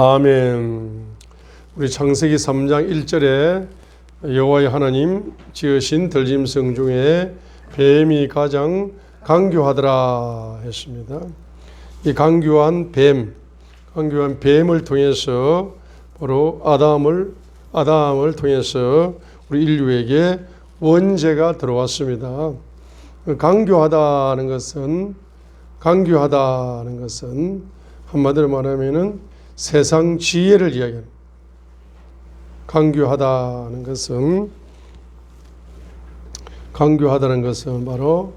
아멘. 우리 창세기 3장 1절에 여호와의 하나님 지으신 들짐승 중에 뱀이 가장 강교하더라 했습니다. 이 강교한 뱀을 통해서 바로 아담을 통해서 우리 인류에게 원죄가 들어왔습니다. 강교하다는 것은 한마디로 말하면은 세상 지혜를 이야기합니다. 강교하다는 것은 바로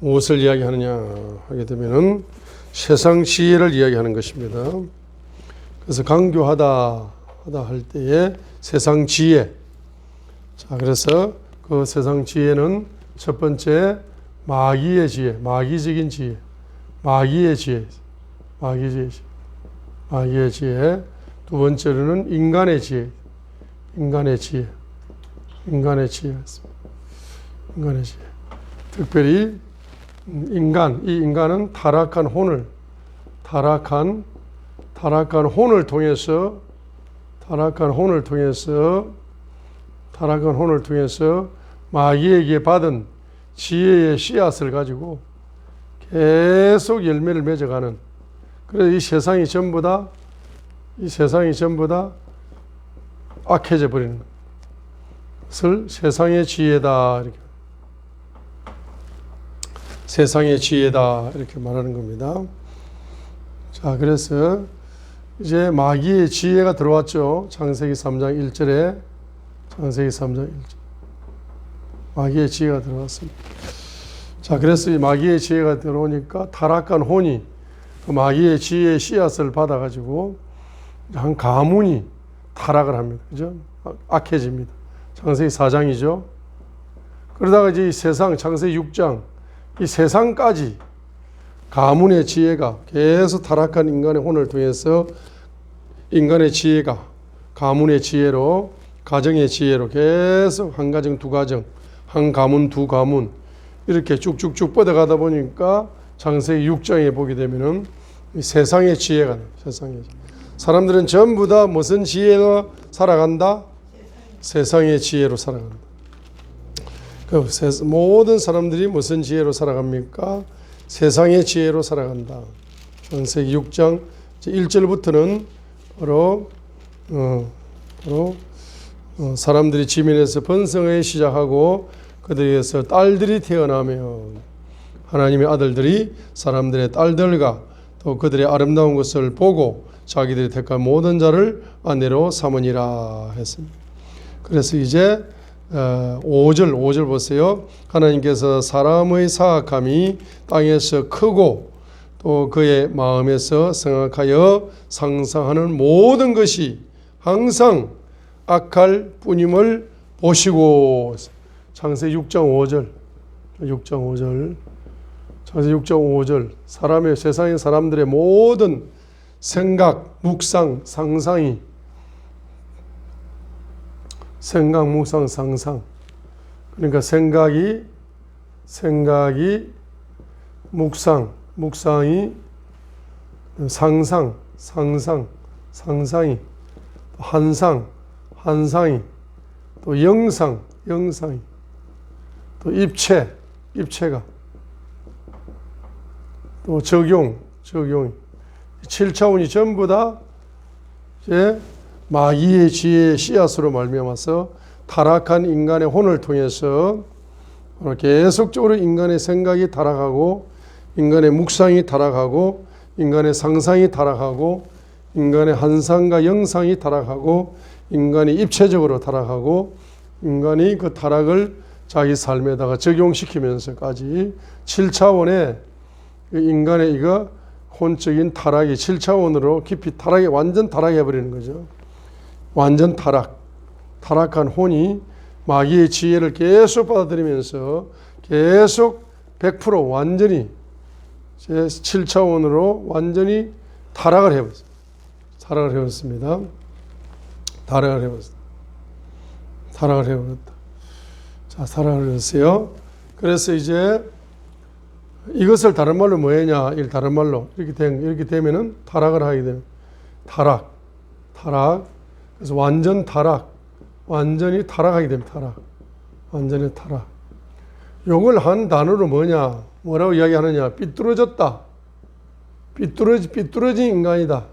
무엇을 이야기하느냐 하게 되면은 세상 지혜를 이야기하는 것입니다. 그래서 강교하다 할 때에 세상 지혜. 자, 그래서 그 세상 지혜는 첫 번째 마귀의 지혜, 마귀적인 지혜, 마귀의 지혜. 두 번째로는 인간의 지혜. 특별히 이 인간은 타락한 혼을 통해서 마귀에게 받은 지혜의 씨앗을 가지고 계속 열매를 맺어가는, 그래서 이 세상이 전부 다 악해져 버리는 것을 세상의 지혜다 이렇게 말하는 겁니다. 자, 그래서 이제 마귀의 지혜가 들어왔죠. 창세기 3장 1절에 마귀의 지혜가 들어왔습니다. 자, 그래서 이 마귀의 지혜가 들어오니까 타락한 혼이 그 마귀의 지혜의 씨앗을 받아가지고 한 가문이 타락을 합니다. 그죠? 악해집니다. 창세기 4장이죠. 그러다가 이제 이 세상, 창세기 6장, 이 세상까지 가문의 지혜가 계속 타락한 인간의 혼을 통해서 인간의 지혜가 가문의 지혜로, 가정의 지혜로 계속 한 가정, 두 가정, 한 가문, 두 가문 이렇게 쭉쭉쭉 뻗어가다 보니까 창세기 6장에 보게 되면은 세상의 지혜가 세상의 지혜. 사람들은 전부 다 무슨 지혜로 살아간다? 세상의 지혜로 살아간다. 모든 사람들이 무슨 지혜로 살아갑니까? 세상의 지혜로 살아간다. 창세기 6장 1절부터는 바로 사람들이 지면에서 번성하기 시작하고 그들에게서 딸들이 태어나며 하나님의 아들들이 사람들의 딸들과 또 그들의 아름다운 것을 보고 자기들이 택한 모든 자를 아내로 삼으니라 했습니다. 그래서 이제 5절 보세요. 하나님께서 사람의 사악함이 땅에서 크고 또 그의 마음에서 생각하여 상상하는 모든 것이 항상 악할 뿐임을 보시고. 창세기 6장 5절 창세기 6장 5절 세상의 사람들의 모든 생각, 묵상, 상상이 그러니까 생각이 묵상이 상상이 환상이 또 영상이 또 입체가 또 적용이 7차원이 전부 다 이제 마귀의 지혜의 씨앗으로 말미암아서 타락한 인간의 혼을 통해서 계속적으로 인간의 생각이 타락하고 인간의 묵상이 타락하고 인간의 상상이 타락하고 인간의 환상과 영상이 타락하고 인간이 입체적으로 타락하고 인간이 그 타락을 자기 삶에다가 적용시키면서까지 7차원의 인간의 혼적인 타락이 7차원으로 깊이 완전 타락해버리는 거죠. 완전 타락한 혼이 마귀의 지혜를 계속 받아들이면서 계속 100% 완전히 7차원으로 완전히 타락을 해버렸습니다. 타락을 해버렸어요. 그래서 이제 이것을 다른 말로 뭐냐? 다른 말로 이렇게 되면은 타락을 하게 되는 타락. 그래서 완전 타락. 완전히 타락하게 됩니다. 타락. 완전히 타락. 요걸 한 단어로 뭐라고 이야기하느냐. 삐뚤어졌다. 삐뚤어진 인간이다.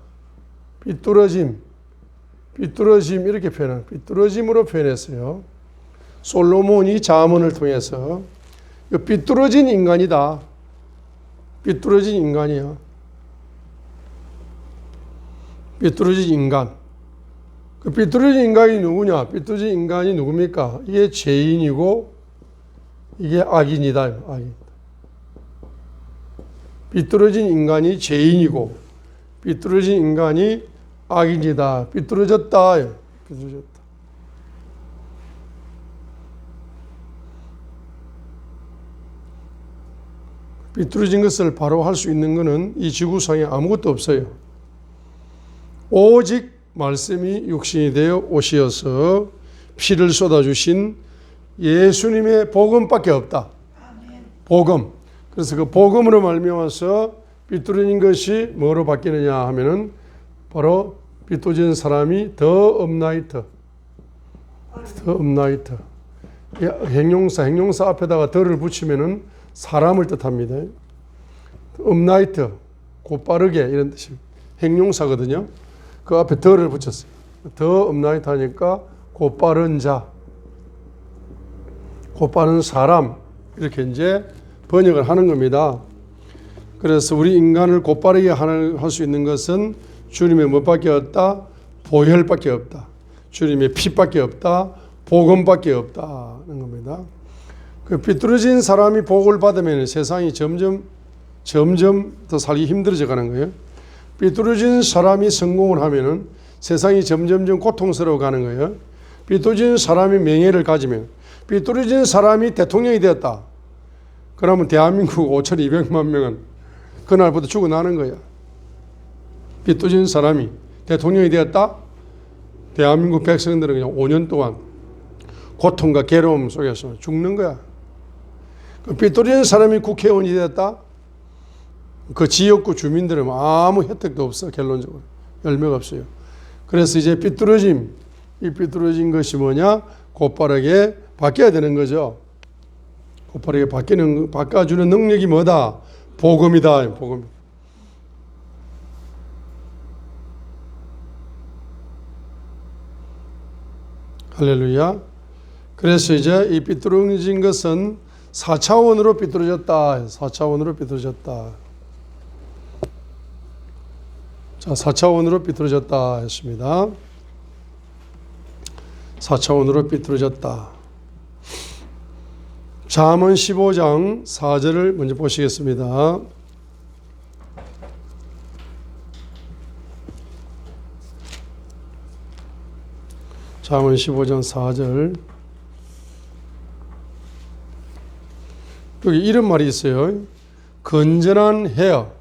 삐뚤어짐 이렇게 표현합니다. 삐뚤어짐으로 표현했어요. 솔로몬이 잠언을 통해서 삐뚤어진 인간이다. 삐뚤어진 인간이야. 삐뚤어진 인간. 그 삐뚤어진 인간이 누구냐? 삐뚤어진 인간이 누굽니까? 이게 죄인이고 이게 악인이다. 악인. 삐뚤어진 인간이 죄인이고 삐뚤어진 인간이 악인이다. 삐뚤어졌다. 삐뚤어졌다. 삐뚤어진 것을 바로 할 수 있는 것은 이 지구상에 아무것도 없어요. 오직 말씀이 육신이 되어 오시어서 피를 쏟아주신 예수님의 복음밖에 없다. 복음. 그래서 그 복음으로 말미암아서 삐뚤어진 것이 뭐로 바뀌느냐 하면은 바로 삐뚤어진 사람이 더 업라이트. 행용사 앞에다가 더를 붙이면은 사람을 뜻합니다. 업라이트, 곧바르게 이런 뜻이 행용사거든요. 그 앞에 더를 붙였어요. 더 업라이트 하니까 곧바른 자, 곧바른 사람 이렇게 이제 번역을 하는 겁니다. 그래서 우리 인간을 곧바르게 할 수 있는 것은 주님의 뭐밖에 없다? 보혈밖에 없다. 주님의 피밖에 없다. 복음밖에 없다는 겁니다. 그 삐뚤어진 사람이 복을 받으면 세상이 점점 더 살기 힘들어져 가는 거예요. 삐뚤어진 사람이 성공을 하면은 세상이 점점 고통스러워 가는 거예요. 삐뚤어진 사람이 명예를 가지면, 삐뚤어진 사람이 대통령이 되었다. 그러면 대한민국 5,200만 명은 그날부터 죽어나는 거야. 삐뚤어진 사람이 대통령이 되었다. 대한민국 백성들은 그냥 5년 동안 고통과 괴로움 속에서 죽는 거야. 그 삐뚤어진 사람이 국회의원이 되었다. 그 지역구 주민들은 아무 혜택도 없어. 결론적으로 열매가 없어요. 그래서 이제 이 삐뚤어진 것이 뭐냐? 곧바르게 바뀌어야 되는 거죠. 곧바르게 바꿔주는 능력이 뭐다? 복음이다. 복음. 할렐루야. 그래서 이제 이 삐뚤어진 것은 4차원으로 삐뚤어졌다. 4차원으로 삐뚤어졌다. 자, 4차원으로 삐뚤어졌다 했습니다. 4차원으로 삐뚤어졌다. 잠언 15장 4절을 먼저 보시겠습니다. 잠언 15장 4절. 여기 이런 말이 있어요. 건전한 해야.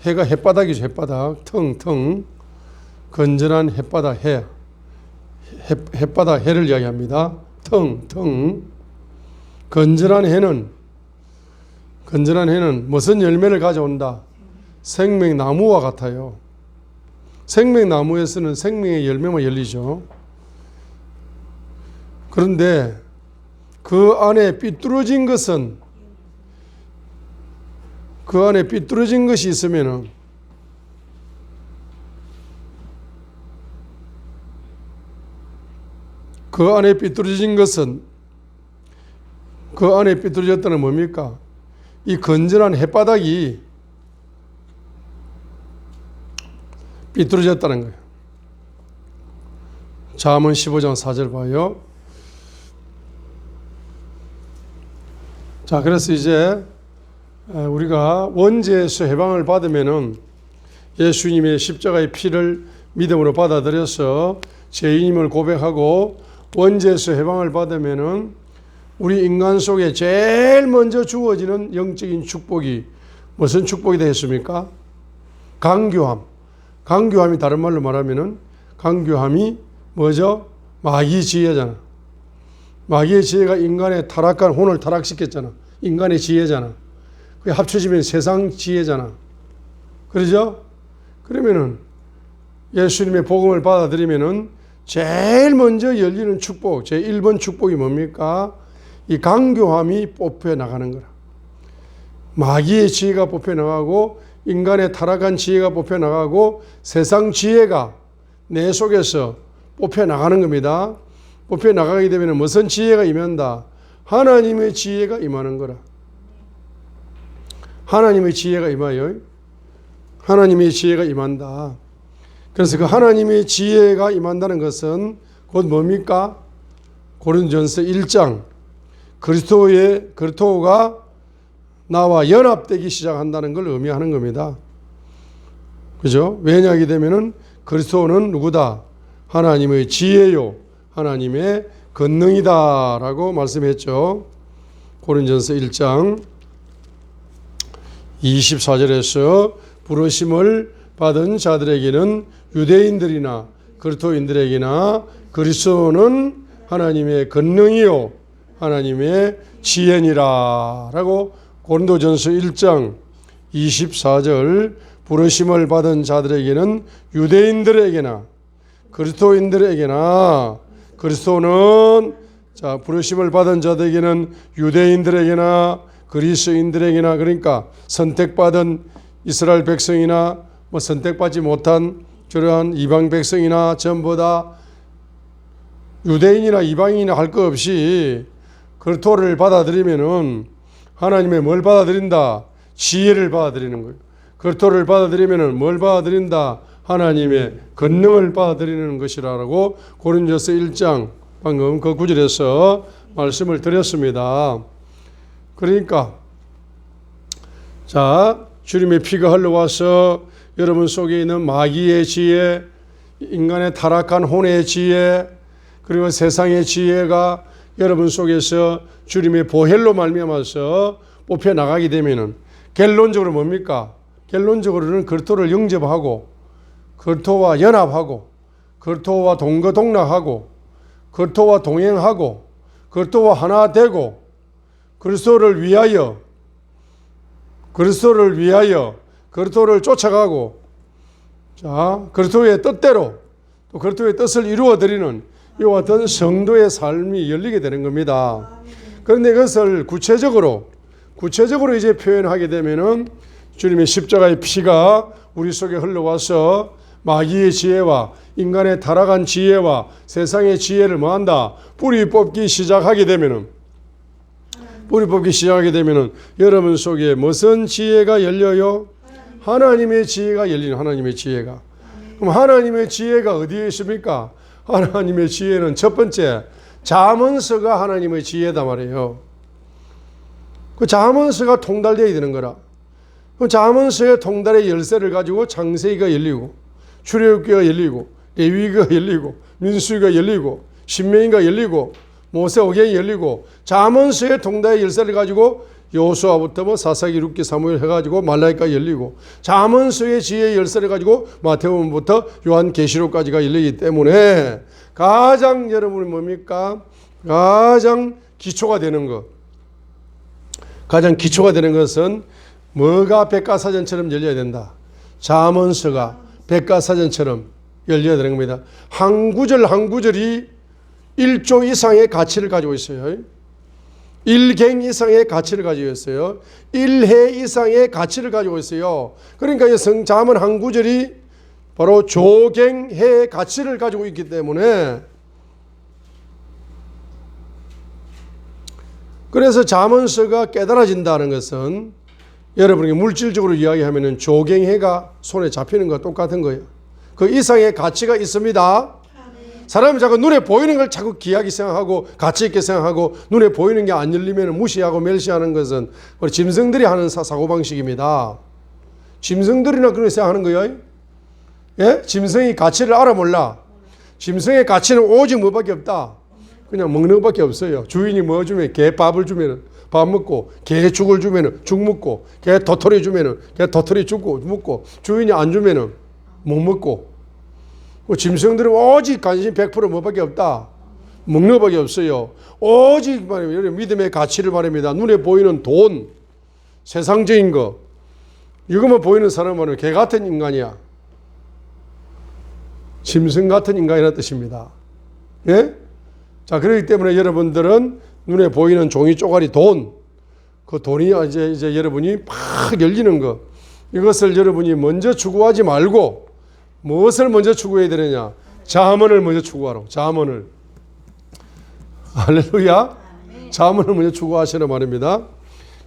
해가 햇바닥이죠. 햇바닥. 텅텅. 건전한 햇바닥 해. 햇바닥 해를 이야기합니다. 텅텅. 건전한 해는 무슨 열매를 가져온다? 생명나무와 같아요. 생명나무에서는 생명의 열매만 열리죠. 그런데 그 안에 삐뚤어진 것이 있으면은 그 안에 삐뚤어졌다는 뭡니까? 이 건전한 햇바닥이 삐뚤어졌다는 거예요. 잠언 15장 4절 봐요. 자, 그래서 이제 우리가 원죄에서 해방을 받으면은 예수님의 십자가의 피를 믿음으로 받아들여서 죄인임을 고백하고 원죄에서 해방을 받으면은 우리 인간 속에 제일 먼저 주어지는 영적인 축복이 무슨 축복이 되겠습니까? 강교함. 강교함이 다른 말로 말하면은 강교함이 뭐죠? 마귀의 지혜잖아. 마귀의 지혜가 인간의 타락한 혼을 타락시켰잖아. 인간의 지혜잖아. 그게 합쳐지면 세상 지혜잖아. 그러죠? 그러면은 예수님의 복음을 받아들이면은 제일 먼저 열리는 축복, 제1번 축복이 뭡니까? 이 강교함이 뽑혀 나가는 거라. 마귀의 지혜가 뽑혀 나가고 인간의 타락한 지혜가 뽑혀 나가고 세상 지혜가 내 속에서 뽑혀 나가는 겁니다. 뽑혀 나가게 되면 무슨 지혜가 임한다? 하나님의 지혜가 임하는 거라. 하나님의 지혜가 임하여 하나님의 지혜가 임한다. 그래서 그 하나님의 지혜가 임한다는 것은 곧 뭡니까? 고린도전서 1장 그리스도가 나와 연합되기 시작한다는 걸 의미하는 겁니다. 그죠? 왜냐하게 되면은 그리스도는 누구다? 하나님의 지혜요, 하나님의 권능이다라고 말씀했죠. 고린도전서 1장 24절에서 부르심을 받은 자들에게는 유대인들이나 그리스도인들에게나 그리스도는 하나님의 권능이요 하나님의 지혜니라 라고 고린도전서 1장 24절 부르심을 받은 자들에게는 유대인들에게나 그리스도인들에게나 그리스도는 부르심을 받은 자들에게는 유대인들에게나 그리스도인들에게나 그러니까 선택받은 이스라엘 백성이나 선택받지 못한 그러한 이방 백성이나 전부 다 유대인이나 이방인이나 할 것 없이 그리스도를 받아들이면은 하나님의 뭘 받아들인다? 지혜를 받아들이는 거예요. 그리스도를 받아들이면은 뭘 받아들인다? 하나님의 권능을 받아들이는 것이라고 고린도전서 1장 방금 그 구절에서 말씀을 드렸습니다. 그러니까 주님의 피가 흘러와서 여러분 속에 있는 마귀의 지혜, 인간의 타락한 혼의 지혜, 그리고 세상의 지혜가 여러분 속에서 주님의 보혈로 말미암아서 뽑혀 나가게 되면은 결론적으로 뭡니까? 결론적으로는 그리스도를 영접하고 그리스도와 연합하고 그리스도와 동거동락하고 그리스도와 동행하고 그리스도와 하나 되고 그리스도를 위하여 그리스도를 쫓아가고 그리스도의 뜻대로 또 그리스도의 뜻을 이루어드리는 이와 같은 성도의 삶이 열리게 되는 겁니다. 그런데 이것을 구체적으로 이제 표현하게 되면은 주님의 십자가의 피가 우리 속에 흘러와서 마귀의 지혜와 인간의 타락한 지혜와 세상의 지혜를 뭐한다? 뿌리 뽑기 시작하게 되면은 여러분 속에 무슨 지혜가 열려요? 하나님의 지혜가 열리는 하나님의 지혜가. 그럼 하나님의 지혜가 어디에 있습니까? 하나님의 지혜는 첫 번째 잠언서가 하나님의 지혜다 말이에요. 그 잠언서가 통달되어야 되는 거라. 그 잠언서의 통달의 열쇠를 가지고 창세기가 열리고 출애굽기가 열리고 레위기가 열리고 민수기가 열리고 신명기가 열리고 모세오경이 열리고 잠언서의 통달의 열쇠를 가지고 여호수아부터 사사기, 룻기, 사무엘 해가지고 말라기가 열리고 잠언서의 지혜의 열쇠를 가지고 마태복음부터 요한계시록까지가 열리기 때문에 가장 여러분이 뭡니까? 가장 기초가 되는 것은 뭐가 백과사전처럼 열려야 된다. 잠언서가 백과사전처럼 열려야 되는 겁니다. 한 구절 한 구절이 1조 이상의 가치를 가지고 있어요. 1갱 이상의 가치를 가지고 있어요. 1해 이상의 가치를 가지고 있어요. 그러니까 이 성잠언 한 구절이 바로 조갱해의 가치를 가지고 있기 때문에 그래서 잠언서가 깨달아진다는 것은 여러분에게 물질적으로 이야기하면 조갱해가 손에 잡히는 것과 똑같은 거예요. 그 이상의 가치가 있습니다. 사람이 자꾸 눈에 보이는 걸 자꾸 귀하게 생각하고 가치 있게 생각하고 눈에 보이는 게 안 열리면 무시하고 멸시하는 것은 우리 짐승들이 하는 사고방식입니다. 짐승들이나 그렇게 생각하는 거예요. 예? 짐승이 가치를 알아 몰라. 짐승의 가치는 오직 뭐밖에 없다. 그냥 먹는 것밖에 없어요. 주인이 뭐 주면 개 밥을 주면 밥 먹고 개 죽을 주면 죽 먹고 개 도토리 주면 개 도토리 죽고 먹고 주인이 안 주면 못 먹고 짐승들은 오직 관심 100% 뭐밖에 없다. 먹는 것밖에 없어요. 오직 말입니다. 믿음의 가치를 말입니다. 눈에 보이는 돈, 세상적인 거 이것만 보이는 사람은 개 같은 인간이야. 짐승 같은 인간이라는 뜻입니다. 예? 자, 그렇기 때문에 여러분들은 눈에 보이는 종이 쪼가리 돈, 그 돈이 이제 여러분이 팍 열리는 거, 이것을 여러분이 먼저 추구하지 말고 무엇을 먼저 추구해야 되느냐? 잠언을 먼저 추구하라고. 잠언을. 할렐루야. 잠언을 먼저 추구하시는 말입니다.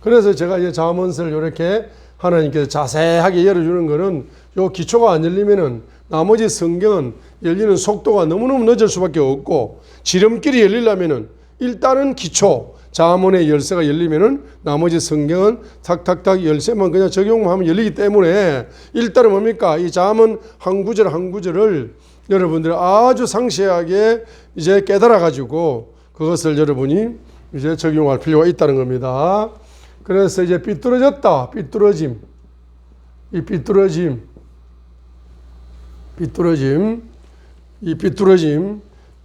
그래서 제가 이제 잠언서를 이렇게 하나님께서 자세하게 열어주는 거는 요 기초가 안 열리면은 나머지 성경은 열리는 속도가 너무너무 늦을 수밖에 없고, 지름길이 열리려면은 일단은 기초, 잠언의 열쇠가 열리면은 나머지 성경은 탁탁탁 열쇠만 그냥 적용만 하면 열리기 때문에 일단은 뭡니까? 이 잠언 한 구절 한 구절을 여러분들이 아주 상세하게 이제 깨달아 가지고 그것을 여러분이 이제 적용할 필요가 있다는 겁니다. 그래서 이제 삐뚤어졌다, 삐뚤어짐, 이 삐뚤어짐,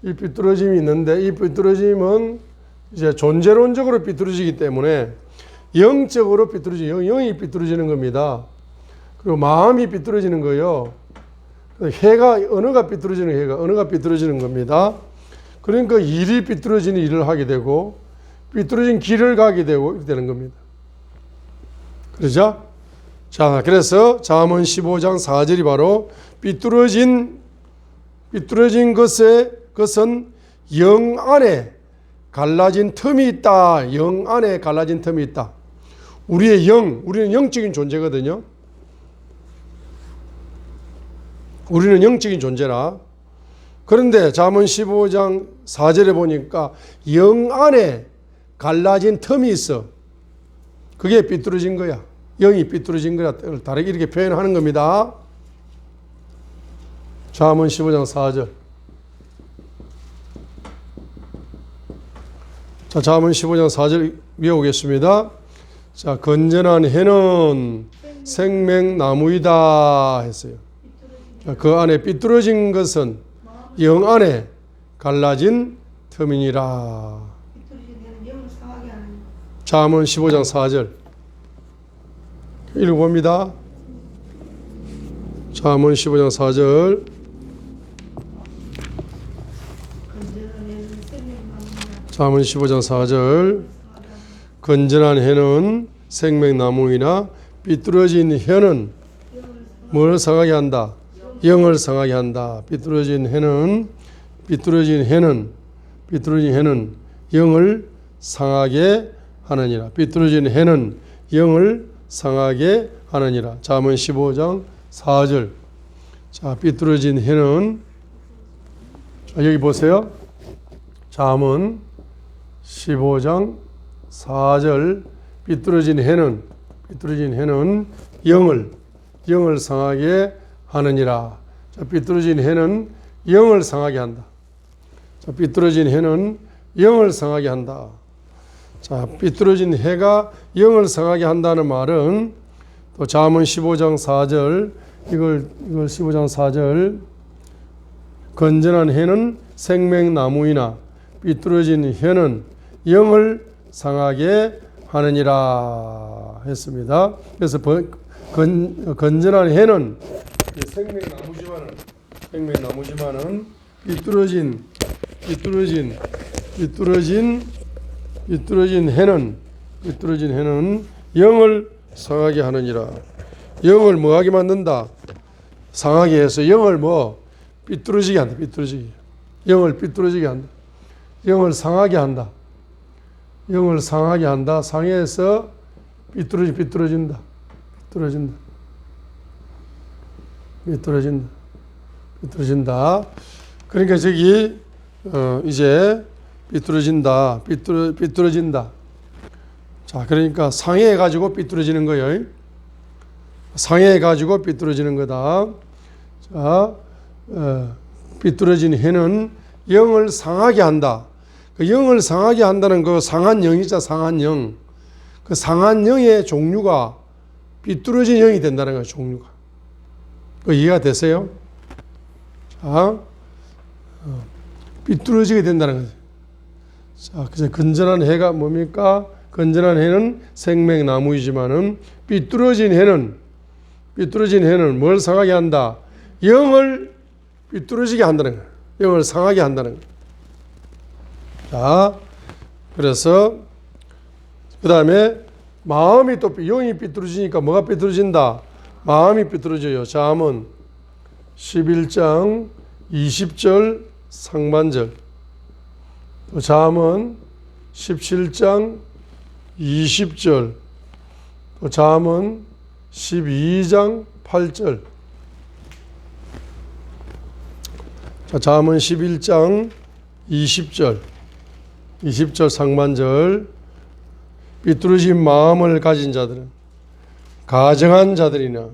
이 삐뚤어짐이 있는데, 이 삐뚤어짐은 이제 존재론적으로 삐뚤어지기 때문에 영적으로 영이 삐뚤어지는 겁니다. 그리고 마음이 삐뚤어지는 거예요. 해가, 언어가 삐뚤어지는 겁니다. 그러니까 일이 삐뚤어지는 일을 하게 되고, 삐뚤어진 길을 가게 되고, 이렇게 되는 겁니다. 그러죠? 자, 그래서 잠언 15장 4절이 바로 삐뚤어진 것은 영 안에 갈라진 틈이 있다. 영 안에 갈라진 틈이 있다. 우리는 영적인 존재거든요. 우리는 영적인 존재라. 그런데 잠언 15장 4절에 보니까 영 안에 갈라진 틈이 있어. 그게 삐뚤어진 거야. 영이 삐뚤어진 거야. 다르게 이렇게 표현하는 겁니다. 잠언 15장 4절. 자, 잠언 15장 4절 외우겠습니다. 자, 건전한 해는 생명나무이다 했어요. 자, 그 안에 삐뚤어진 것은 영 안에 갈라진 틈이니라. 잠언 15장 4절 읽어봅니다. 잠언 15장 4절. 잠언 15장 4절. 건전한 해는 생명나무이나 삐뚤어진 혀는 뭘 상하게 한다? 영을 상하게 한다. 삐뚤어진 해는 영을 상하게 하느니라. 삐뚤어진 해는 영을 상하게 하느니라. 잠언 15장 4절. 자, 삐뚤어진 해는, 자, 여기 보세요. 잠언 15장 4절. 삐뚤어진 해는 영을 상하게 하느니라. 자, 삐뚤어진 해는 영을 상하게 한다. 자, 삐뚤어진 해는 영을 상하게 한다. 자, 삐뚤어진 해가 영을 상하게 한다는 말은 또 잠언 15장 4절, 이걸 15장 4절, 건전한 해는 생명나무이나 삐뚤어진 혀는 영을 상하게 하느니라 했습니다. 그래서 건전한 해는 생명나무지만은 삐뚤어진 해는 영을 상하게 하느니라. 영을 뭐하게 만든다? 상하게 해서 영을 삐뚤어지게 한다. 영을 삐뚤어지게 한다. 영을 상하게 한다. 상해서 삐뚤어진다. 그러니까 저기 이제 삐뚤어진다. 자, 그러니까 상해가지고 삐뚤어지는 거예요. 상해가지고 삐뚤어지는 거다. 자, 삐뚤어진 해는 영을 상하게 한다. 그 영을 상하게 한다는 그 상한 영이자 상한 영. 그 상한 영의 종류가 삐뚤어진 영이 된다는 거예요. 종류가. 그 이해가 되세요? 자, 삐뚤어지게 된다는 거죠. 자, 그래서 건전한 해가 뭡니까? 건전한 해는 생명나무이지만은 삐뚤어진 해는 뭘 상하게 한다? 영을 삐뚤어지게 한다는 거예요. 영을 상하게 한다는 거예요. 자, 그래서 그 다음에 마음이 또 영이 삐뚤어지니까 뭐가 삐뚤어진다? 마음이 삐뚤어져요. 잠언 11장 20절 상반절, 또 잠언 17장 20절, 또 잠언 12장 8절. 자, 잠언 11장 20절 상반절. 삐뚤어진 마음을 가진 자들은, 가정한 자들이나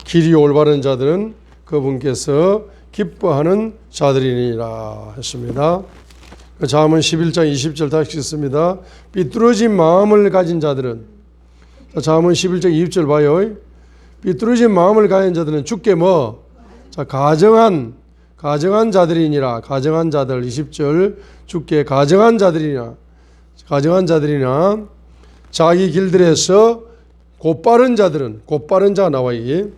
길이 올바른 자들은 그분께서 기뻐하는 자들이니라 했습니다. 잠언 11장 20절 다시 읽습니다. 삐뚤어진 마음을 가진 자들은, 잠언 11장 20절 봐요. 삐뚤어진 마음을 가진 자들은 주께 뭐? 자, 가정한 자들이니라. 가정한 자들 20절 주께 가정한 자들이나 자기 길들에서 곧바른 자들은, 곧바른 자가 나와 이게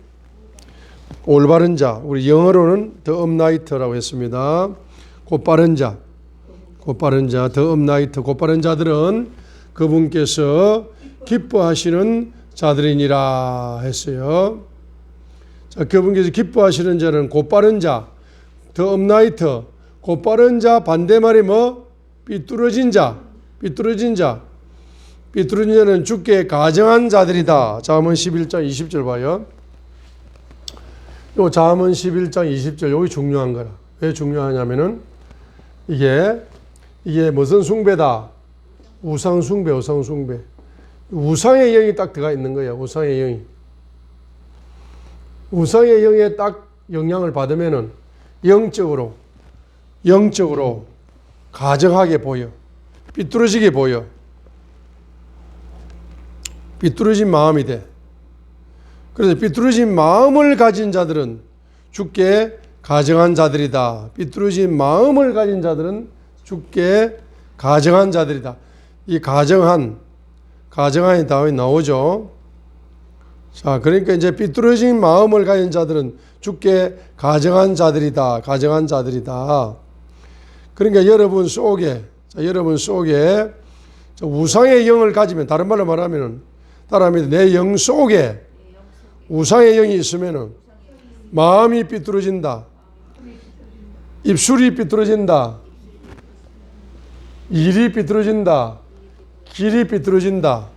올바른 자, 우리 영어로는 the upright라고 했습니다. 곧바른 자, the upright, 곧바른 자들은 그분께서 기뻐하시는 자들이니라 했어요. 자, 그분께서 기뻐하시는 자는 곧바른 자, the upright, 곧바른 자 반대말이 뭐? 삐뚤어진 자는 주께 가정한 자들이다. 잠언 11장 20절 봐요. 요 잠언 11장 20절 여기 중요한 거라. 왜 중요하냐면은 이게 무슨 숭배다? 우상 숭배. 우상의 영이 딱 들어가 있는 거예요. 우상의 영에 딱 영향을 받으면은 영적으로 가정하게 보여. 삐뚤어지게 보여. 삐뚤어진 마음이 돼. 그래서 삐뚤어진 마음을 가진 자들은 주께 가정한 자들이다. 삐뚤어진 마음을 가진 자들은 주께 가정한 자들이다. 이 가정한이 다음에 나오죠. 자, 그러니까 이제 삐뚤어진 마음을 가진 자들은 주께 가정한 자들이다. 그러니까 여러분 속에 우상의 영을 가지면, 다른 말로 말하면 내 영 속에 우상의 영이 있으면 마음이 삐뚤어진다. 입술이 삐뚤어진다. 일이 삐뚤어진다. 길이 삐뚤어진다.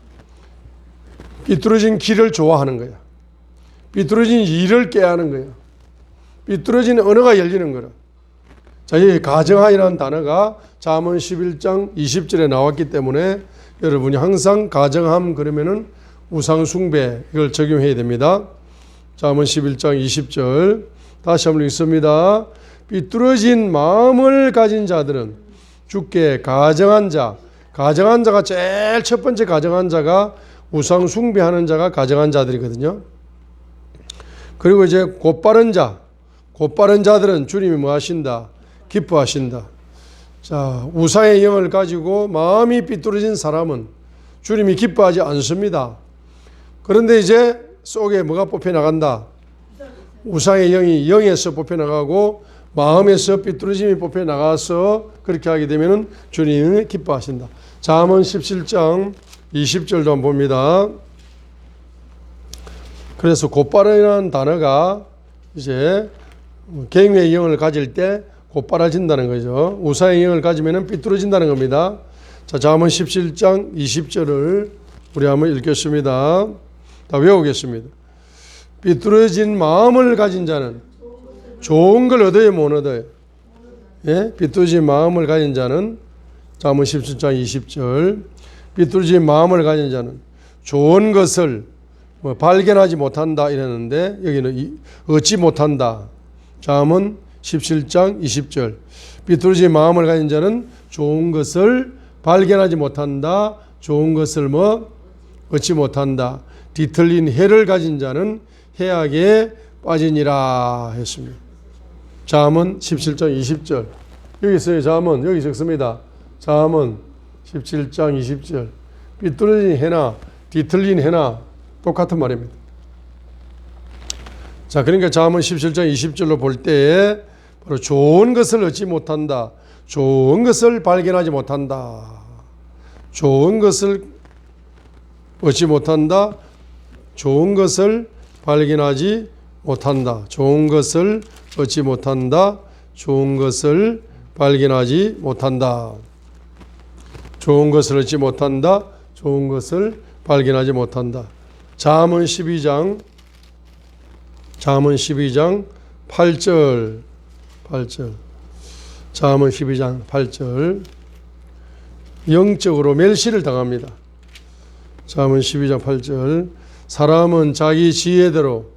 삐뚤어진 길을 좋아하는 거야. 삐뚤어진 일을 깨하는 거야. 삐뚤어진 언어가 열리는 거라. 자, 이 가정하이라는 단어가 잠언 11장 20절에 나왔기 때문에 여러분이 항상 가정함 그러면은 우상 숭배 이걸 적용해야 됩니다. 잠언 11장 20절 다시 한번 읽습니다. 삐뚤어진 마음을 가진 자들은 주께 가정한 자가 제일 첫 번째 가정한 자가 우상 숭배하는 자가 가정한 자들이거든요. 그리고 이제 곧바른 자들은 주님이 뭐 하신다? 기뻐하신다. 자, 우상의 영을 가지고 마음이 삐뚤어진 사람은 주님이 기뻐하지 않습니다. 그런데 이제 속에 뭐가 뽑혀나간다? 우상의 영이 영에서 뽑혀나가고 마음에서 삐뚤어짐이 뽑혀나가서 그렇게 하게 되면 주님이 기뻐하신다. 잠언 17장 20절도 한번 봅니다. 그래서 곧바르라는 단어가 이제 갱의 영을 가질 때 곧바라진다는 거죠. 우상의 영을 가지면 삐뚤어진다는 겁니다. 자, 잠언 17장 20절을 우리 한번 읽겠습니다. 다 외우겠습니다. 삐뚤어진 마음을 가진 자는 좋은 걸 얻어야 못 얻어요. 예? 삐뚤어진 마음을 가진 자는 잠언 17장 20절 삐뚤어진 마음을 가진 자는 좋은 것을 발견하지 못한다 이랬는데 여기는 얻지 못한다. 잠언 17장 20절 삐뚤어진 마음을 가진 자는 좋은 것을 발견하지 못한다. 좋은 것을 얻지 못한다. 뒤틀린 해를 가진 자는 해악에 빠지니라 했습니다. 잠언 17장 20절 여기 있어요. 잠언 여기 적습니다. 잠언 17장 20절 삐뚤어진 해나 뒤틀린 해나 똑같은 말입니다. 자, 그러니까 잠언 17장 20절로 볼 때에 바로 좋은 것을 얻지 못한다. 좋은 것을 발견하지 못한다. 좋은 것을 얻지 못한다. 좋은 것을 발견하지 못한다. 좋은 것을 얻지 못한다. 좋은 것을 발견하지 못한다. 좋은 것을 얻지 못한다. 좋은 것을 발견하지 못한다. 잠언 12장 8절 잠언 12장 8절 영적으로 멸시를 당합니다. 잠언 12장 8절 사람은 자기 지혜대로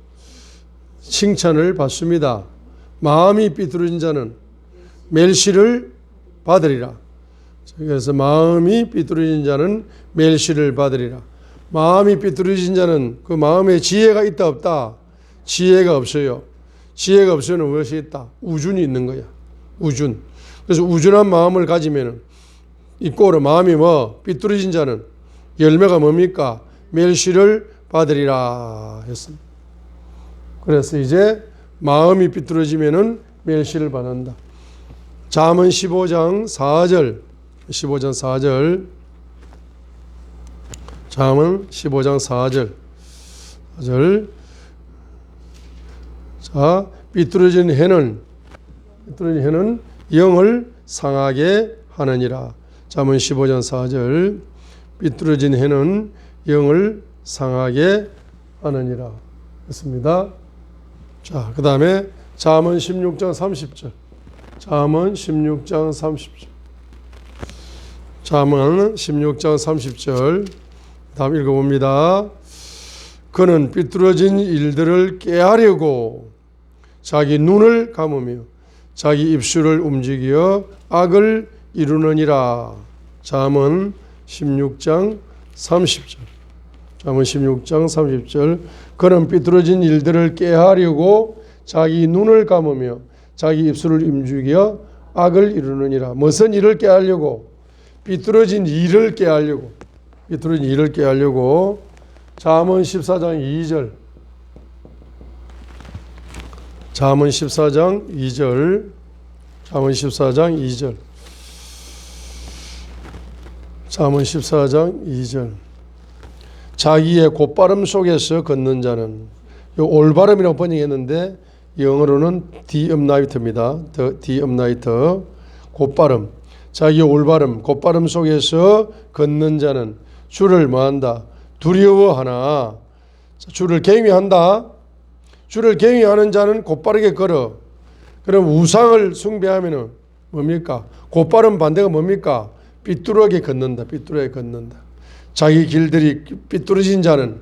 칭찬을 받습니다. 마음이 삐뚤어진 자는 멸시를 받으리라. 그래서 마음이 삐뚤어진 자는 멸시를 받으리라. 마음이 삐뚤어진 자는 그 마음에 지혜가 있다 없다? 지혜가 없어요. 지혜가 없으면 무엇이 있다? 우준이 있는 거야. 우준. 그래서 우준한 마음을 가지면 이꼬로 마음이 삐뚤어진 자는 열매가 뭡니까? 멸시를 받으리라 했습니다. 그래서 이제 마음이 삐뚤어지면은 멸시를 받는다. 잠언 15장 4절 잠언 15장 4절 자, 삐뚤어진 해는 영을 상하게 하느니라. 잠언 15장 4절 삐뚤어진 해는 영을 상하게 하느니라 했습니다. 자, 그 다음에 잠언 16장 30절 잠언 16장 30절 잠언 16장 30절 다음 읽어봅니다. 그는 삐뚤어진 일들을 깨하려고 자기 눈을 감으며 자기 입술을 움직여 악을 이루느니라. 잠언 16장 30절 잠언 16장 30절 그는 삐뚤어진 일들을 깨하려고 자기 눈을 감으며 자기 입술을 움직여 악을 이루느니라. 무슨 일을 깨하려고? 삐뚤어진 일을 깨하려고. 삐뚤어진 일을 깨하려고. 잠언 14장 2절 잠언 14장 2절 잠언 14장 2절 잠언 14장 2절 자기의 곧바름 속에서 걷는 자는 요 올바름이라고 번역했는데 영어로는 the upright입니다. the upright 곧바름 자기의 올바름 곧바름 속에서 걷는 자는 주를 뭐한다? 두려워하나. 주를 경외한다. 주를 경외하는 자는 곧바르게 걸어. 그럼 우상을 숭배하면은 뭡니까? 곧바른 반대가 뭡니까? 삐뚤어게 걷는다. 삐뚤어게 걷는다. 자기 길들이 삐뚤어진 자는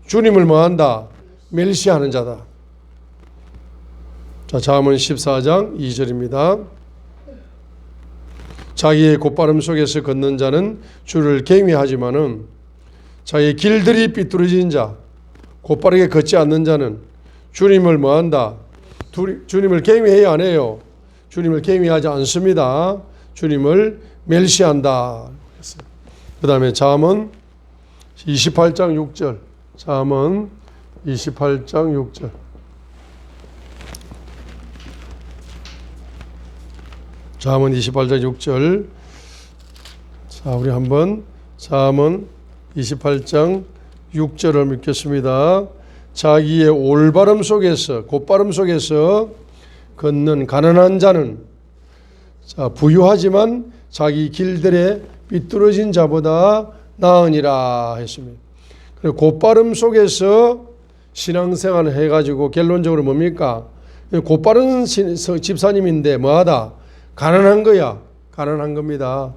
주님을 뭐한다? 멸시하는 자다. 자, 잠언 14장 2절입니다. 자기의 곧바름 속에서 걷는 자는 주를 경외하지만은 자기 길들이 삐뚤어진 자, 곧바르게 걷지 않는 자는 주님을 뭐한다? 주님을 경외해야 안 해요. 주님을 경외하지 않습니다. 주님을 멸시한다. 그 다음에 잠언 28장 6절 잠언 28장 6절 잠언 28장 6절 자, 우리 한번 잠언 28장 6절을 읽겠습니다. 자기의 올바름 속에서 곧바름 속에서 걷는 가난한 자는 자, 부유하지만 자기 길들에 삐뚤어진 자보다 나으니라 했습니다. 그리고 곧바름 속에서 신앙생활을 해가지고 결론적으로 뭡니까? 곧바른 집사님인데 뭐하다? 가난한 거야. 가난한 겁니다.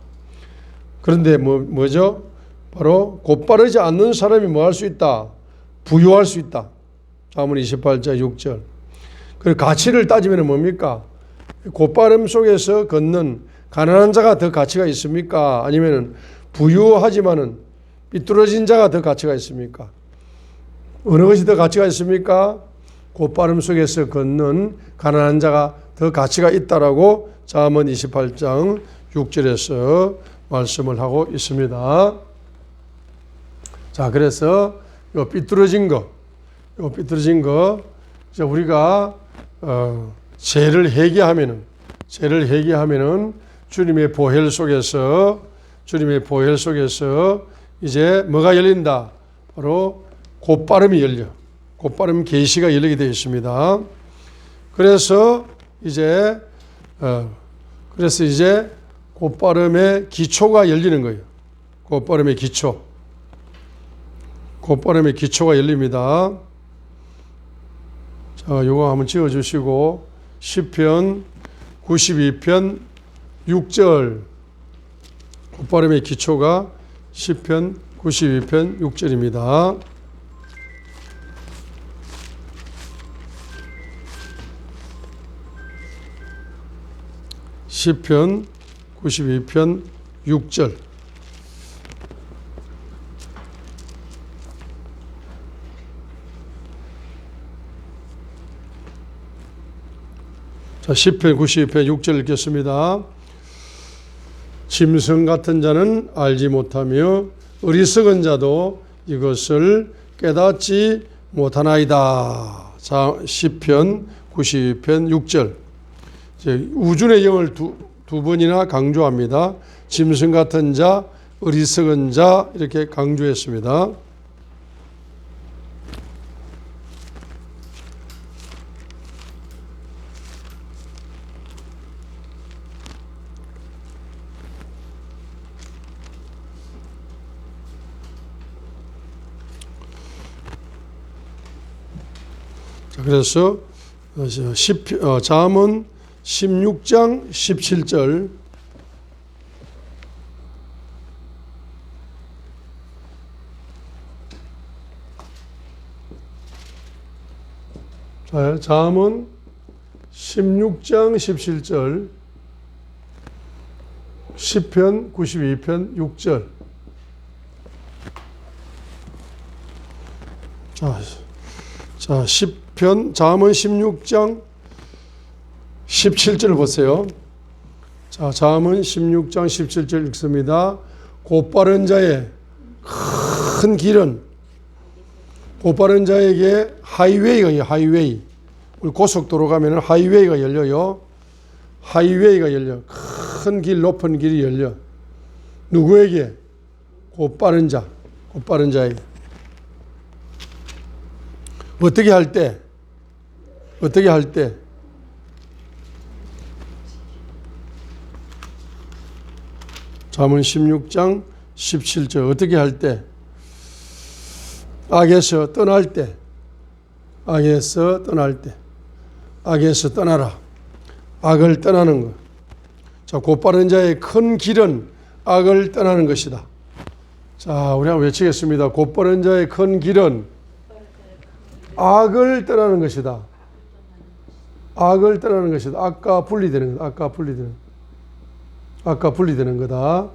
그런데 뭐죠? 바로 곧바르지 않는 사람이 뭐 할 수 있다? 부유할 수 있다. 잠언 28장 6절. 그리고 가치를 따지면 뭡니까? 곧바름 속에서 걷는 가난한 자가 더 가치가 있습니까? 아니면 부유하지만은 삐뚤어진 자가 더 가치가 있습니까? 어느 것이 더 가치가 있습니까? 곧바름 속에서 걷는 가난한 자가 더 가치가 있다라고 잠언 28장 6절에서 말씀을 하고 있습니다. 자, 그래서 요 삐뚤어진 거 이제 우리가 죄를 회개하면은 주님의 보혈 속에서 이제 뭐가 열린다? 바로 곧바름이 열려. 곧바름 계시가 열리게 되어 있습니다. 그래서 이제 곧바름의 기초가 열리는 거예요. 곧바름의 기초가 열립니다. 자, 요거 한번 지어 주시고 시편 92편 6절 곧바름의 기초가 시편 92편 6절입니다. 시편 92편 6절. 자, 시편 92편 6절 읽겠습니다. 짐승 같은 자는 알지 못하며 어리석은 자도 이것을 깨닫지 못하나이다. 자, 시편 92편 6절. 우준의 영을 두 번이나 강조합니다. 짐승 같은 자, 어리석은 자 이렇게 강조했습니다. 자, 그래서 잠언 16장 17절. 자, 잠언 16장 17절. 시편 92편 6절. 자, 시편 잠언 16장 17절 보세요. 자, 잠언 16장 17절 읽습니다. 곧바른 자의 큰 길은 곧바른 자에게 하이웨이가 하이웨이. 우리 고속도로 가면은 하이웨이가 열려요. 하이웨이가 열려. 큰 길, 높은 길이 열려. 누구에게? 곧바른 자에게. 어떻게 할 때? 잠언 16장 17절 어떻게 할 때? 악에서 떠날 때. 악에서 떠나라. 악을 떠나는 것. 자, 곧바른 자의 큰 길은 악을 떠나는 것이다. 자, 우리 한번 외치겠습니다. 곧바른 자의 큰 길은 악을 떠나는 것이다. 악과 분리되는 거다.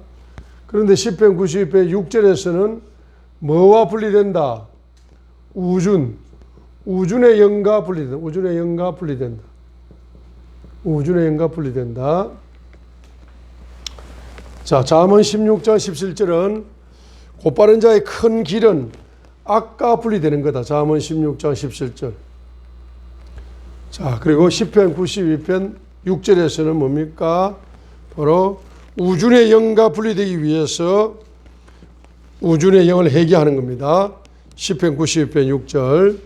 그런데 시편 92편 6절에서는 뭐와 분리된다? 우준의 영과 분리된다. 자, 잠언 16장 17절은 곧바른 자의 큰 길은 악과 분리되는 거다. 잠언 16장 17절. 자, 그리고 시편 92편 6절에서는 뭡니까? 바로 우준의 영과 분리되기 위해서 우준의 영을 회개하는 겁니다. 시편 92편 6절.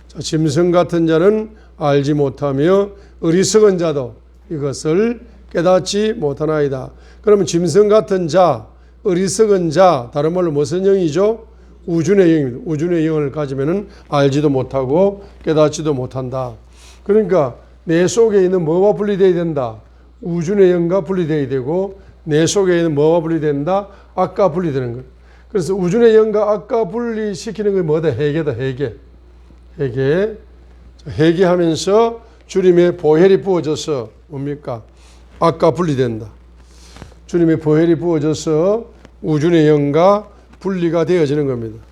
자, 짐승 같은 자는 알지 못하며 어리석은 자도 이것을 깨닫지 못하나이다. 그러면 짐승 같은 자, 어리석은 자, 다른 말로 무슨 영이죠? 우준의 영입니다. 우준의 영을 가지면은 알지도 못하고 깨닫지도 못한다. 그러니까 내 속에 있는 뭐와 분리되어야 된다? 우준의 영과 분리되어야 되고 내 속에 있는 뭐와 분리된다? 악과 분리되는 것. 그래서 우준의 영과 악과 분리시키는 게 뭐다? 회개다. 회개하면서 주님의 보혈이 부어져서 뭡니까? 악과 분리된다. 주님의 보혈이 부어져서 우준의 영과 분리가 되어지는 겁니다.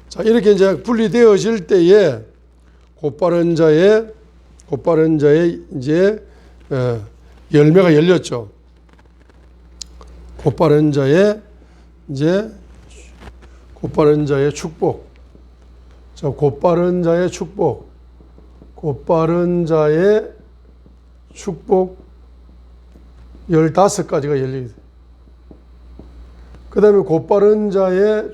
자, 이렇게 이제 분리되어질 때에 곧바른 자의 이제 열매가 열렸죠. 곧바른 자의 축복. 자, 곧바른 자의 축복. 곧바른 자의 축복 15가지가 열리게 돼요. 그 다음에 곧바른 자의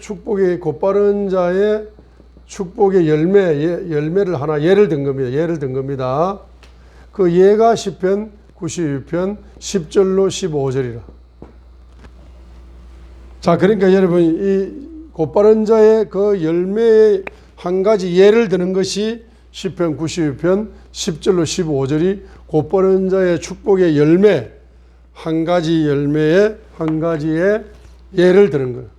축복의 열매를 하나 예를 든 겁니다. 그 예가 시편 92편 10절로 15절이라. 자, 그러니까 여러분, 이 곧바른 자의 그 열매의 한 가지 예를 드는 것이 시편 92편 10절로 15절이 곧바른 자의 축복의 열매, 한 가지의 예를 드는 거예요.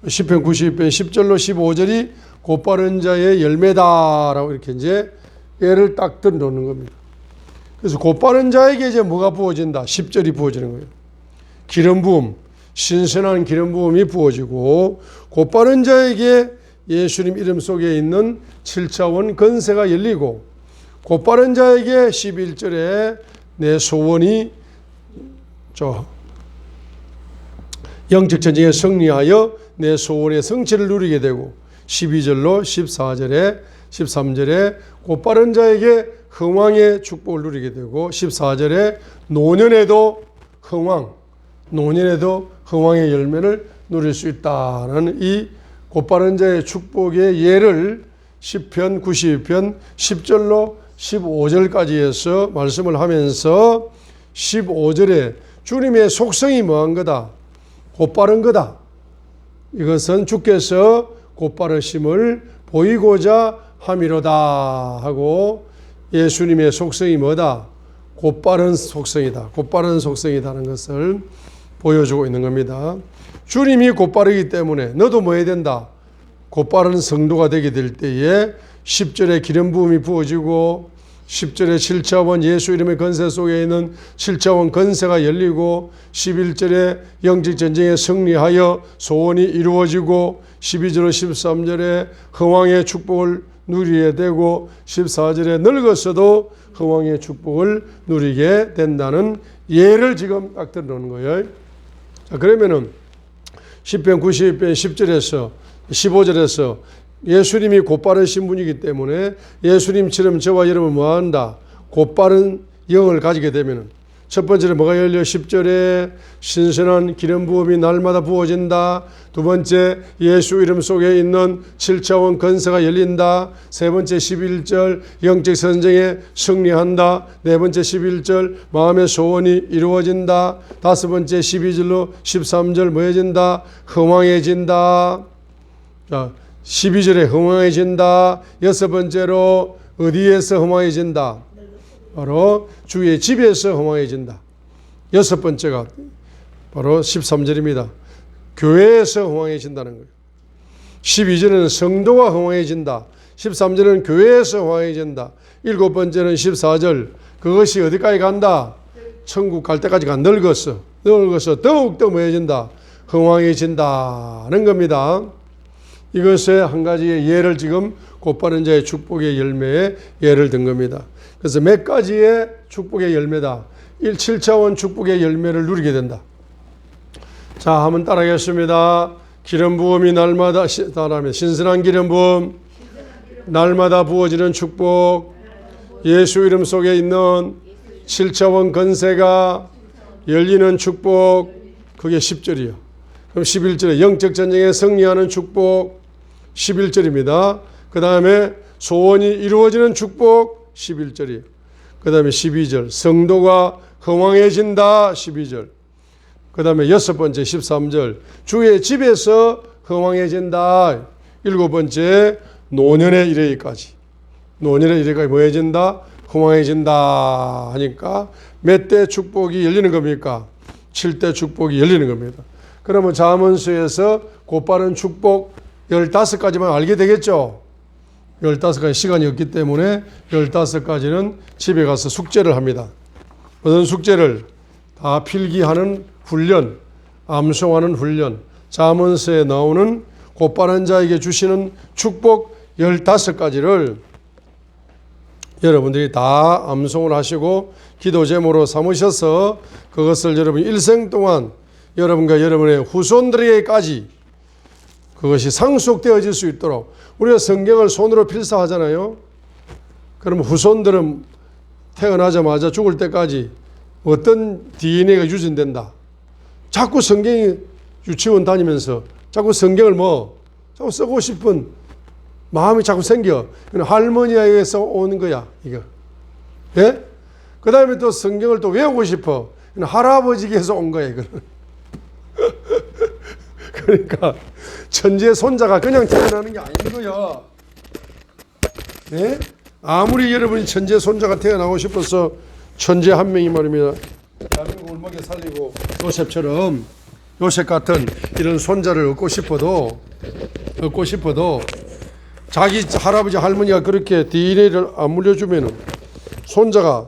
시편 92편 10절로 15절이 곧바른 자의 열매다라고 이렇게 이제 예를 딱 들어놓는 겁니다. 그래서 곧바른 자에게 이제 뭐가 부어진다? 10절이 부어지는 거예요. 기름 부음, 신선한 기름 부음이 부어지고, 곧바른 자에게 예수님 이름 속에 있는 7차원 권세가 열리고, 곧바른 자에게 11절에 내 소원이 영적 전쟁에 승리하여 내 소원의 성취를 누리게 되고, 12절로 14절에 13절에 곧바른 자에게 흥왕의 축복을 누리게 되고, 14절에 노년에도 흥왕의 열매를 누릴 수 있다는 이 곧바른 자의 축복의 예를 시편 92편 10절로 15절까지 해서 말씀을 하면서 15절에 주님의 속성이 뭐한 거다? 곧바른 거다. 이것은 주께서 곧바르심을 보이고자 함이로다 하고, 예수님의 속성이 뭐다? 곧바른 속성이다. 곧바른 속성이다는 것을 보여주고 있는 겁니다. 주님이 곧바르기 때문에 너도 뭐 해야 된다? 곧바른 성도가 되게 될 때에 10절에 기름 부음이 부어지고, 10절에 7차원 예수 이름의 권세 속에 있는 7차원 권세가 열리고, 11절에 영적 전쟁에 승리하여 소원이 이루어지고, 12절 13절에 흥왕의 축복을 누리게 되고, 14절에 늙었어도 흥왕의 축복을 누리게 된다는 예를 지금 딱 들어놓는 거예요. 자, 그러면은 시편 90편 10절에서 15절에서 예수님이 곧바르신 분이기 때문에 예수님처럼 저와 여러분 뭐한다? 곧바른 영을 가지게 되면 첫 번째로 뭐가 열려? 10절에 신선한 기름 부음이 날마다 부어진다. 두 번째, 예수 이름 속에 있는 7차원 권세가 열린다. 세 번째 11절 영적 전쟁에 승리한다. 네 번째 11절 마음의 소원이 이루어진다. 다섯 번째 12절로 13절 뭐해진다? 흥왕해진다. 자, 12절에 흥왕해진다. 여섯 번째로 어디에서 흥왕해진다? 바로 주의 집에서 흥왕해진다. 여섯 번째가 바로 13절입니다. 교회에서 흥왕해진다는 거예요. 12절에는 성도가 흥왕해진다. 13절은 교회에서 흥왕해진다. 일곱 번째는 14절 그것이 어디까지 간다? 천국 갈 때까지 가. 늙어서 더욱더 뭐해진다? 흥왕해진다는 겁니다. 이것의 한 가지의 예를 지금 곧바른 자의 축복의 열매에 예를 든 겁니다. 그래서 몇 가지의 축복의 열매다. 7차원 축복의 열매를 누리게 된다. 자, 한번 따라하겠습니다. 기름 부음이 날마다 따라하면 신선한 기름 부음, 날마다 부어지는 축복, 예수 이름 속에 있는 7차원 권세가 열리는 축복, 그게 10절이요. 그럼 11절에 영적 전쟁에 승리하는 축복, 11절입니다. 그 다음에 소원이 이루어지는 축복, 11절이에요. 그 다음에 12절 성도가 흥왕해진다, 12절. 그 다음에 여섯 번째 13절 주의 집에서 흥왕해진다. 일곱 번째 노년에 이르기까지 뭐해진다? 흥왕해진다 하니까 몇 대 축복이 열리는 겁니까? 7대 축복이 열리는 겁니다. 그러면 잠언서에서 곧바른 축복 15가지만 알게 되겠죠. 15가지 시간이 없기 때문에 15가지는 집에 가서 숙제를 합니다. 어떤 숙제를? 다 필기하는 훈련, 암송하는 훈련, 잠언서에 나오는 곧바른 자에게 주시는 축복 15가지를 여러분들이 다 암송을 하시고 기도 제목으로 삼으셔서 그것을 여러분 일생 동안 여러분과 여러분의 후손들에게까지 그것이 상속되어질 수 있도록 우리가 성경을 손으로 필사하잖아요. 그러면 후손들은 태어나자마자 죽을 때까지 어떤 DNA가 유전된다. 자꾸 성경이 유치원 다니면서 자꾸 성경을 자꾸 쓰고 싶은 마음이 자꾸 생겨. 할머니에게서 오는 거야, 이거. 예? 그 다음에 또 성경을 또 외우고 싶어. 할아버지에게서 온 거야, 이거는. 그러니까 천재 손자가 그냥 태어나는 게 아닌 거야. 예? 아무리 여러분이 천재 손자가 태어나고 싶어서 천재 한 명이 말입니다. 대한민국 울먹에 살리고 요셉 같은 이런 손자를 얻고 싶어도 자기 할아버지 할머니가 그렇게 DNA를 안 물려주면은 손자가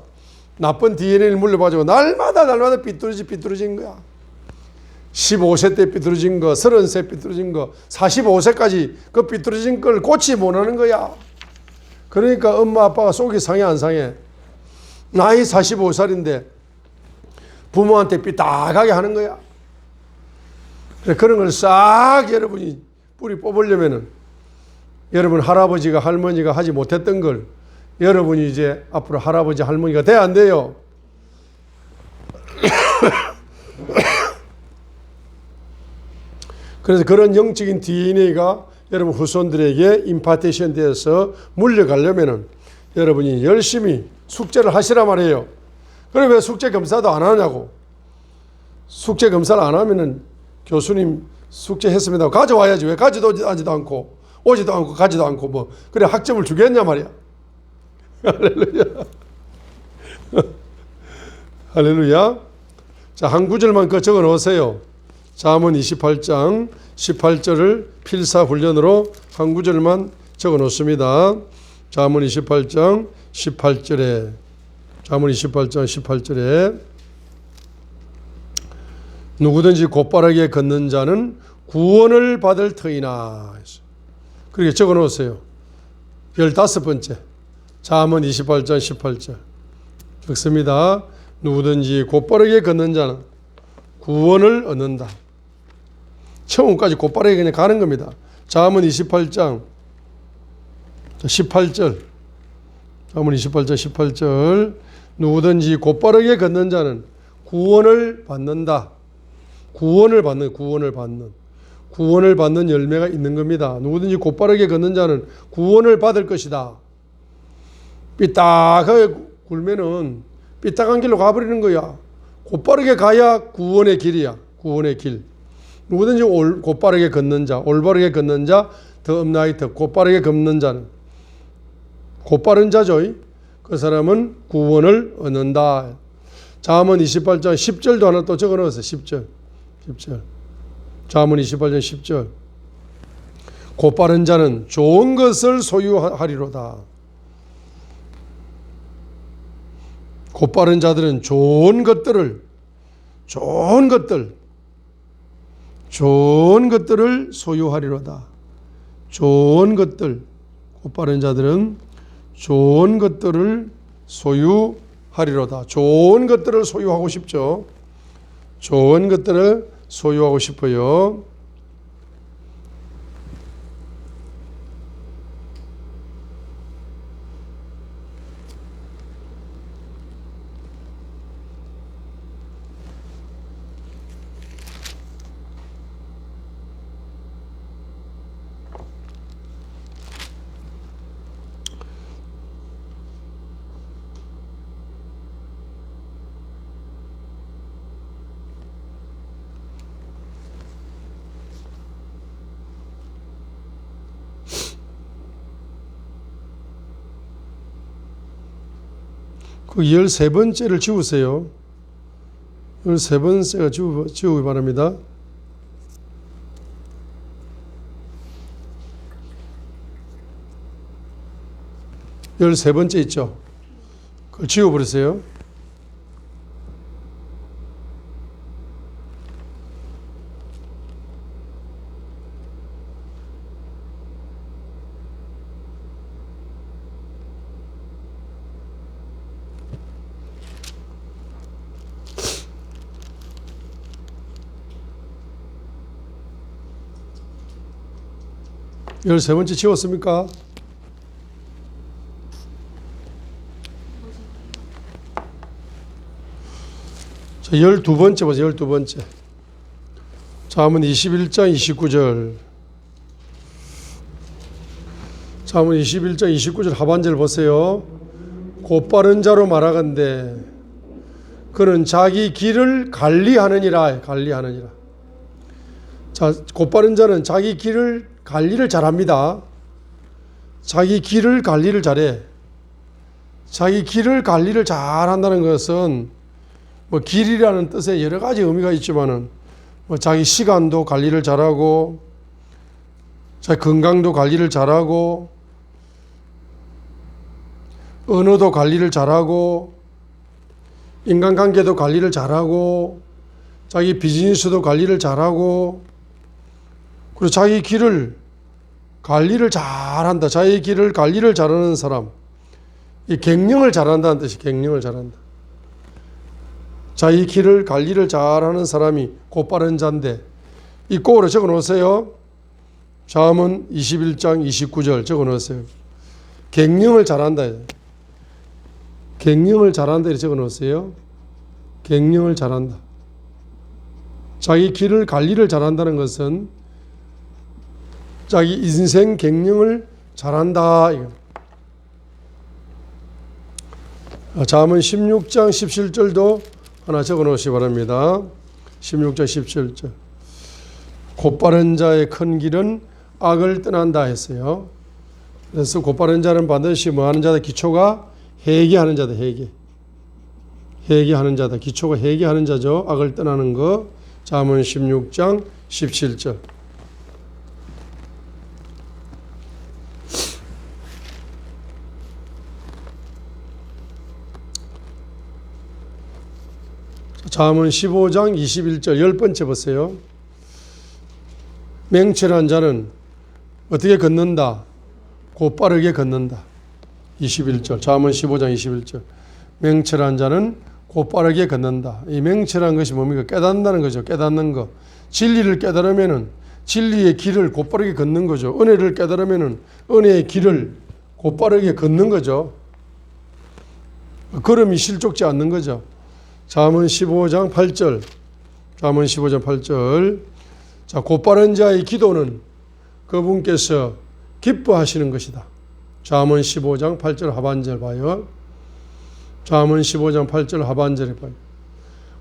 나쁜 DNA를 물려가지고 날마다 삐뚤어진 거야. 15세 때 삐뚤어진 거, 30세 삐뚤어진 거, 45세까지 그 삐뚤어진 걸 고치 못하는 거야. 그러니까 엄마 아빠가 속이 상해 안 상해? 나이 45살인데 부모한테 삐딱하게 하는 거야. 그런 걸 싹 여러분이 뿌리 뽑으려면은 여러분 할아버지가 할머니가 하지 못했던 걸 여러분이 이제 앞으로 할아버지 할머니가 돼야 안 돼요. 그래서 그런 영적인 DNA가 여러분 후손들에게 임파테이션 되어서 물려가려면은 여러분이 열심히 숙제를 하시라 말이에요. 그럼 왜 숙제 검사도 안 하냐고. 숙제 검사를 안 하면은 교수님 숙제 했습니다. 가져와야지. 왜 가져오지도 않고 오지도 않고 가지도 않고 그래 학점을 주겠냐 말이야. 할렐루야. 할렐루야. 자, 한 구절만 적어 놓으세요. 잠언 28장 18절을 필사훈련으로 한 구절만 적어 놓습니다. 잠언 28장 18절에 누구든지 곧바르게 걷는 자는 구원을 받을 터이나. 그렇게 적어 놓으세요. 15번째. 잠언 28장 18절. 적습니다. 누구든지 곧바르게 걷는 자는 구원을 얻는다. 천국까지 곧바르게 그냥 가는 겁니다. 잠언 28장 18절. 잠언 28장 18절. 누구든지 곧바르게 걷는 자는 구원을 받는다. 구원을 받는 열매가 있는 겁니다. 누구든지 곧바르게 걷는 자는 구원을 받을 것이다. 삐딱하게 굴면은 삐딱한 길로 가버리는 거야. 곧바르게 가야 구원의 길이야. 구원의 길. 누구든지 곧바르게 걷는 자, 올바르게 걷는 자, 더 업라이트, 곧바르게 걷는 자는 곧바른 자죠. 그 사람은 구원을 얻는다. 잠언 28장 10절도 하나 또 적어 넣었어요. 10절. 잠언 28장 10절. 곧바른 자는 좋은 것을 소유하리로다. 곧바른 자들은 좋은 것들을 소유하리로다. 좋은 것들. 곧바른 자들은 좋은 것들을 소유하리로다. 좋은 것들을 소유하고 싶죠. 좋은 것들을 소유하고 싶어요. 그 13번째를 지우세요. 13번째가 지우기 바랍니다. 13번째 있죠? 그걸 지워버리세요. 열세 번째 지웠습니까? 자, 12번째 보세요. 12번째. 잠언 21장 29절. 잠언 21장 29절 하반절 보세요. 곧바른 자로 말하건대 그는 자기 길을 관리하느니라. 관리하느니라. 자, 곧바른 자는 자기 길을 관리를 잘합니다. 자기 길을 관리를 잘해. 자기 길을 관리를 잘한다는 것은 뭐 길이라는 뜻에 여러 가지 의미가 있지만은 뭐 자기 시간도 관리를 잘하고 자기 건강도 관리를 잘하고 언어도 관리를 잘하고 인간관계도 관리를 잘하고 자기 비즈니스도 관리를 잘하고 그리고 자기 길을 관리를 잘한다. 자기 길을 관리를 잘하는 사람, 이 갱령을 잘한다는 뜻이 갱령을 잘한다. 자기 길을 관리를 잘하는 사람이 곧바른 자인데 이 꼭으로 적어 놓으세요. 잠언 21장 29절 적어 놓으세요. 갱령을 잘한다. 갱령을 잘한다 이렇게 적어 놓으세요. 갱령을 잘한다. 자기 길을 관리를 잘한다는 것은 자기 인생 갱령을 잘한다. 잠언 16장 17절도 하나 적어 놓으시기 바랍니다. 16장 17절. 곧바른 자의 큰 길은 악을 떠난다 했어요. 그래서 곧바른 자는 반드시 뭐 하는 자다? 기초가 회개하는 자다. 회개하는 자다. 기초가 회개하는 자죠. 악을 떠나는 거. 잠언 16장 17절. 잠언 15장 21절 10번째 보세요. 맹철한 자는 어떻게 걷는다? 곧바르게 걷는다. 21절. 잠언 15장 21절. 맹철한 자는 곧바르게 걷는다. 이 맹철한 것이 뭡니까? 깨닫는다는 거죠. 깨닫는 거. 진리를 깨달으면은 진리의 길을 곧바르게 걷는 거죠. 은혜를 깨달으면은 은혜의 길을 곧바르게 걷는 거죠. 걸음이 실족지 않는 거죠. 잠언 15장 8절. 잠언 15장 8절. 자, 곧바른 자의 기도는 그분께서 기뻐하시는 것이다. 잠언 15장 8절 하반절 봐요. 잠언 15장 8절 하반절에 봐요.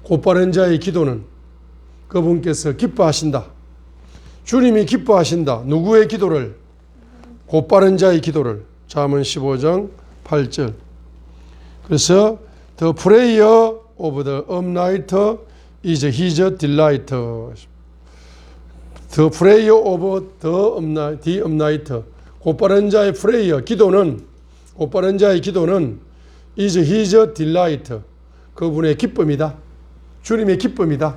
곧바른 자의 기도는 그분께서 기뻐하신다. 주님이 기뻐하신다. 누구의 기도를? 곧바른 자의 기도를. 잠언 15장 8절. 그래서 The prayer of the upright is his delight. The prayer of the upright. 곧바른 자의 prayer, 기도는, 곧바른 자의 기도는 is his delight. 그분의 기쁨이다. 주님의 기쁨이다.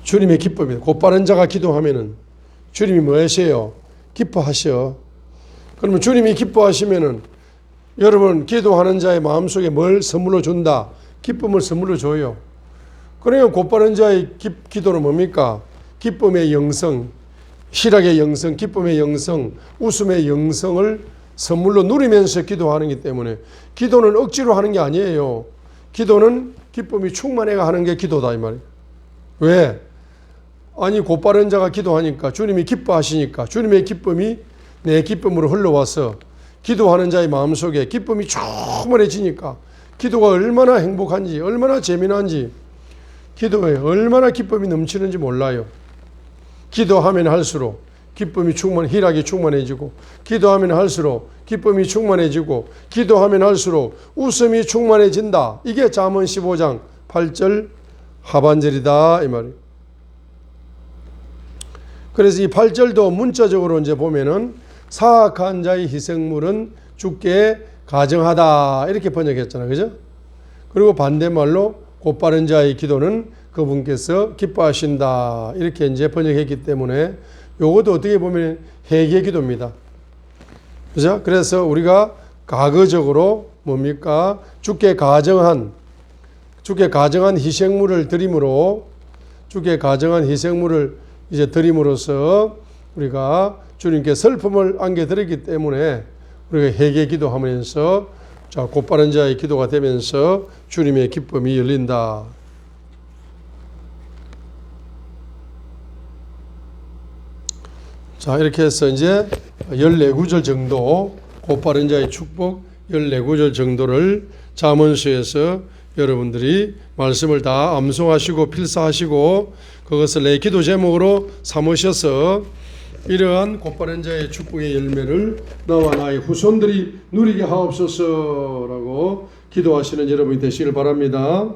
주님의 기쁨이다. 곧바른 자가 기도하면은 주님이 뭐 하세요? 기뻐하셔. 그러면 주님이 기뻐하시면은 여러분 기도하는 자의 마음속에 뭘 선물로 준다? 기쁨을 선물로 줘요. 그러니까 곧바른 자의 기도는 뭡니까? 기쁨의 영성, 희락의 영성, 기쁨의 영성, 웃음의 영성을 선물로 누리면서 기도하는 것 때문에 기도는 억지로 하는 게 아니에요. 기도는 기쁨이 충만해가 하는 게 기도다 이 말이에요. 왜? 아니 곧바른 자가 기도하니까 주님이 기뻐하시니까 주님의 기쁨이 내 기쁨으로 흘러와서 기도하는 자의 마음속에 기쁨이 충만해지니까 기도가 얼마나 행복한지 얼마나 재미난지 기도에 얼마나 기쁨이 넘치는지 몰라요. 기도하면 할수록 기쁨이 희락이 충만해지고 기도하면 할수록 기쁨이 충만해지고 기도하면 할수록 웃음이 충만해진다. 이게 잠언 15장 8절 하반절이다 이 말이에요. 그래서 이 8절도 문자적으로 이제 보면은 사악한 자의 희생물은 주께 가정하다 이렇게 번역했잖아요. 그죠? 그리고 반대말로 곧바른 자의 기도는 그분께서 기뻐하신다 이렇게 이제 번역했기 때문에 요것도 어떻게 보면 회개 기도입니다. 그죠? 그래서 우리가 과거적으로 뭡니까? 주께 가정한 희생물을 드림으로 주께 가정한 희생물을 이제 드림으로써 우리가 주님께 슬픔을 안겨드렸기 때문에 우리가 회개 기도하면서 자, 곧바른 자의 기도가 되면서 주님의 기쁨이 열린다. 자, 이렇게 해서 이제 14구절 정도, 곧바른 자의 축복 14구절 정도를 잠언서에서 여러분들이 말씀을 다 암송하시고 필사하시고 그것을 내 기도 제목으로 삼으셔서 이러한 곧바른 자의 축복의 열매를 나와 나의 후손들이 누리게 하옵소서라고 기도하시는 여러분이 되시길 바랍니다.